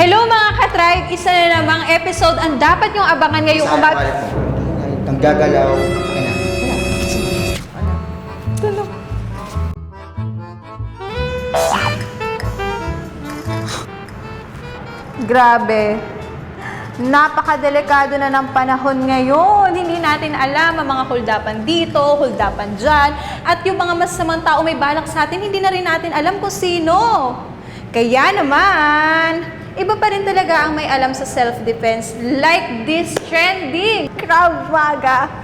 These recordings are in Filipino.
Hello mga ka-tribe! Isa na namang episode ang dapat yung abangan ngayong umaga. Ang gagalaw. Tulog. Grabe. Napakadelikado na ng panahon ngayon. Hindi natin alam ang mga huldapan dito, huldapan dyan. At yung mga masasamang tao may balak sa atin, hindi na rin natin alam kung sino. Kaya naman, iba pa rin talaga ang may alam sa self-defense like this trending Krav Maga.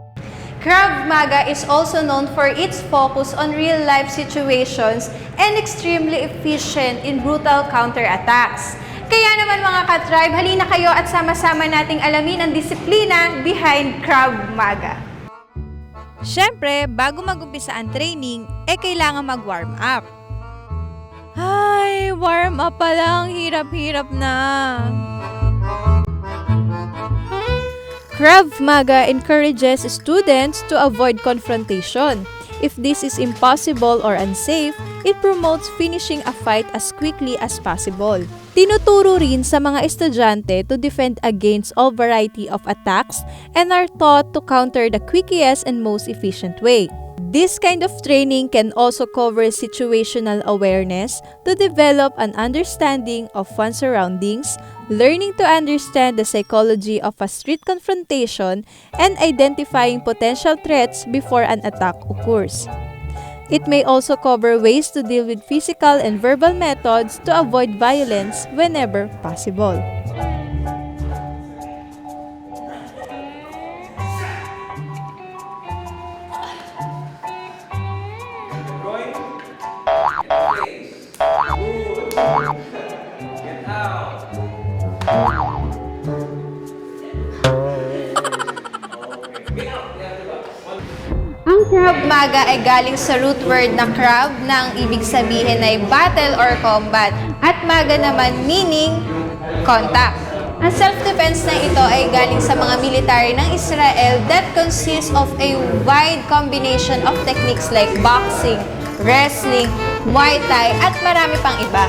Krav Maga is also known for its focus on real-life situations and extremely efficient in brutal counterattacks. Kaya naman mga ka-tribe, halina kayo at sama-sama nating alamin ang disiplina behind Krav Maga. Siyempre, bago mag-umpisa ang training, kailangan mag-warm up. Ay, warm up pa lang, hirap-hirap na. Krav Maga encourages students to avoid confrontation. If this is impossible or unsafe, it promotes finishing a fight as quickly as possible. Tinuturo rin sa mga estudyante to defend against all variety of attacks and are taught to counter the quickest and most efficient way. This kind of training can also cover situational awareness to develop an understanding of one's surroundings, learning to understand the psychology of a street confrontation, and identifying potential threats before an attack occurs. It may also cover ways to deal with physical and verbal methods to avoid violence whenever possible. Ang Krav Maga ay galing sa root word na Krav na ang ibig sabihin ay battle or combat at Maga naman meaning contact. Ang self-defense na ito ay galing sa mga military ng Israel that consists of a wide combination of techniques like boxing, wrestling, Muay Thai at marami pang iba.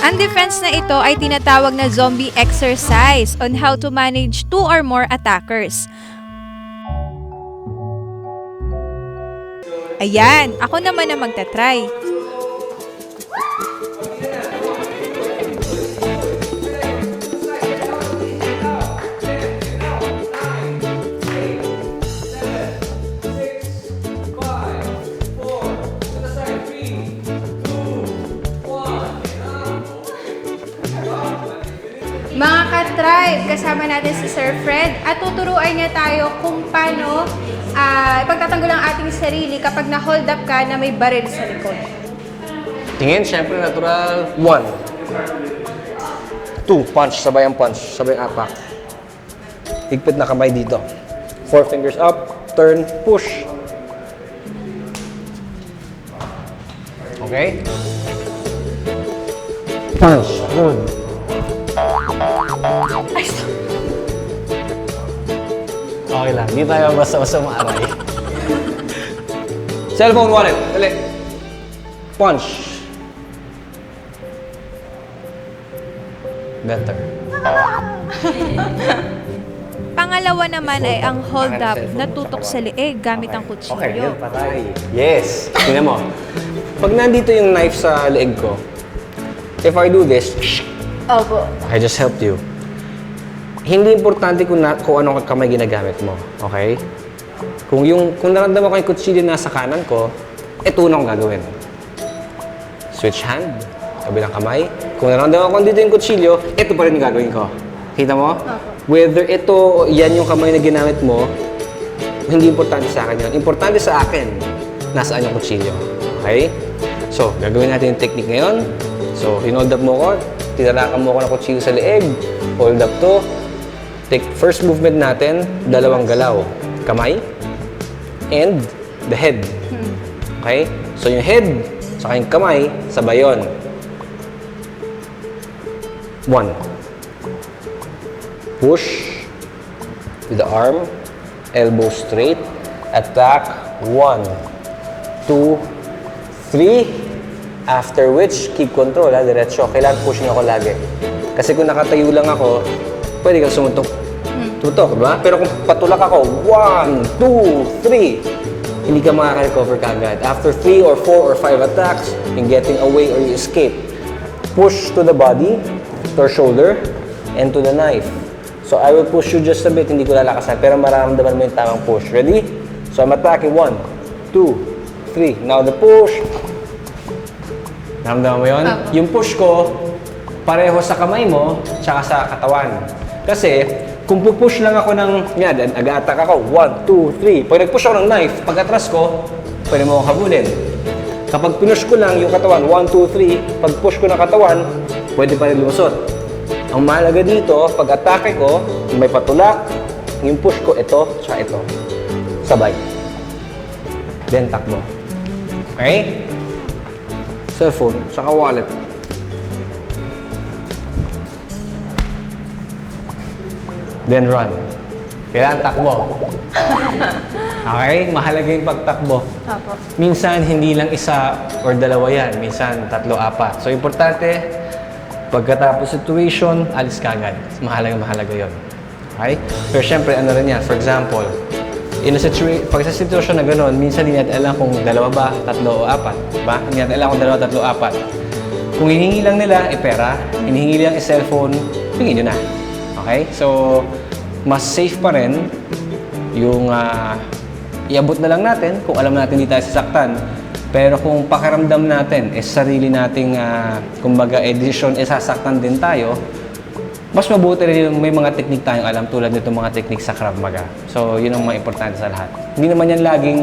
Ang defense na ito ay tinatawag na zombie exercise on how to manage 2 or more attackers. Ayan, ako naman ang magta-try. Mga ka-tribe, kasama natin si Sir Fred at tuturuan niya tayo kung paano ipagtatanggol ang ating sarili kapag na-hold up ka na may baril sa likod. Tingin, syempre, natural. 1. 2, punch. Sabay ang punch. Sabay ang apak. Higpit na kamay dito. 4 fingers up, turn, push. Okay? Punch. Hold. Okay lang. Hindi tayo basta-basta maaray. Cellphone wallet. Dali. Punch. Better. Pangalawa naman ay ang hold up na tutok sa leeg gamit ang Okay, kutsilyo. yun, patay. Yes. Tingnan mo. Pag nandito yung knife sa leeg ko, if I do this, Opo. I just helped you. Hindi importante kung anong kamay ginagamit mo. Okay? Kung naramdaman ko yung kutsilyo nasa kanan ko, ito na akong gagawin. Switch hand, kabilang kamay. Kung naramdaman ko dito yung kutsilyo, ito pa rin yung gagawin ko. Kita mo? Whether yan yung kamay na ginamit mo, hindi importante sa akin yun. Importante sa akin, nasaan yung kutsilyo. Okay? So, gagawin natin yung technique ngayon. So, hinold up mo ko, tinalakan mo ko ng kutsilyo sa leeg, hold up to. First movement natin, dalawang galaw. Kamay and the head. Okay? So, yung head, saka yung kamay, sabay yun. 1. Push with the arm, elbow straight, attack, 1, 2, 3, After which, keep control, ha, diretso. Kailangan pushing ako lagi. Kasi kung nakatayo lang ako, pwede kang sumuntok. Tutok, diba? Pero kung patulak ako, 1, 2, 3, hindi ka makaka-recover kagad. After 3 or 4 or 5 attacks, you're getting away or you escape. Push to the body, to your shoulder, and to the knife. So I will push you just a bit, hindi ko lalakasan, pero mararamdaman mo yung tamang push. Ready? So I'm attacking 1, 2, 3. Now the push. Naramdaman mo yun? Yung push ko, pareho sa kamay mo, tsaka sa katawan. Kasi, kung pupush lang ako ng, yan, nag-attack ako, 1, 2, 3. Pag nag-push ako ng knife, pag atras ko, pwede mo akong habulin. Kapag pinush ko lang yung katawan, 1, 2, 3, pag push ko ng katawan, pwede pa rin lumusot. Ang mahalaga dito, pag atake ko, may patulak, yung push ko, ito, tsaka ito. Sabay. Then, takbo. Okay? Cellphone, tsaka wallet. Then run. Kailangan takbo. Okay? Mahalaga yung pagtakbo. Opo. Minsan, hindi lang isa or dalawa yan. Minsan, 3, 4. So, importante, pagkatapos situation, alis ka agad. Mahalaga yun. Okay? Pero syempre, ano rin yan? For example, pag sa sitwasyon na gano'n, minsan hindi natin alam kung 2 ba, 3 o 4. Diba? Hindi natin alam kung 2, 3 o 4. Kung hihingi lang nila, pera. Hinihingi lang cellphone, hingin nyo na. Okay? So, mas safe pa rin yung iabot na lang natin kung alam natin hindi tayo sasaktan. Pero kung pakiramdam natin, sarili nating, kumbaga, decision, sasaktan din tayo, mas mabuti rin yung may mga technique tayong alam tulad nito mga technique sa Krav Maga. So, yun ang mga importante sa lahat. Hindi naman yan laging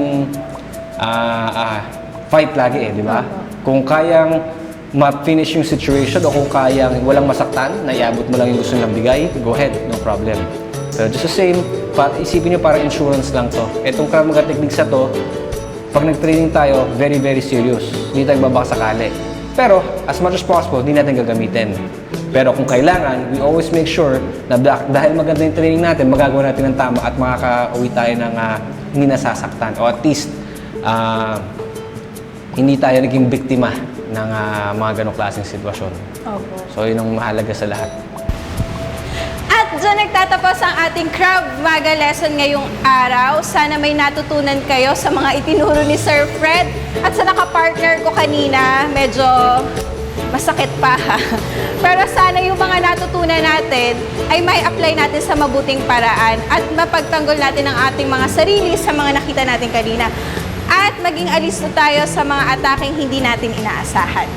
fight lagi di ba? Kung kayang ma-finish yung situation o kung kayang walang masaktan, na iabot mo lang yung gusto nilang bigay, go ahead, no problem. Pero just the same, isipin nyo parang insurance lang to. Itong Krav Maga technique sa to, pag nag-training tayo, very, very serious. Hindi tayo babaka sakali. Pero, as much as possible, hindi natin gagamitin. Pero kung kailangan, we always make sure na dahil maganda yung training natin, magagawa natin ng tama at makaka-uwi tayo ng hindi nasasaktan. O at least, hindi tayo naging biktima ng mga ganong klaseng sitwasyon. Opo. So, yun ang mahalaga sa lahat. At dyan nagtatapos ang ating Krav Maga lesson ngayong araw. Sana may natutunan kayo sa mga itinuro ni Sir Fred. At sa nakapartner ko kanina, medyo masakit pa ha. Pero sana yung mga natutunan natin ay may apply natin sa mabuting paraan at mapagtanggol natin ang ating mga sarili sa mga nakita natin kanina. At maging alis na tayo sa mga ataking hindi natin inaasahan.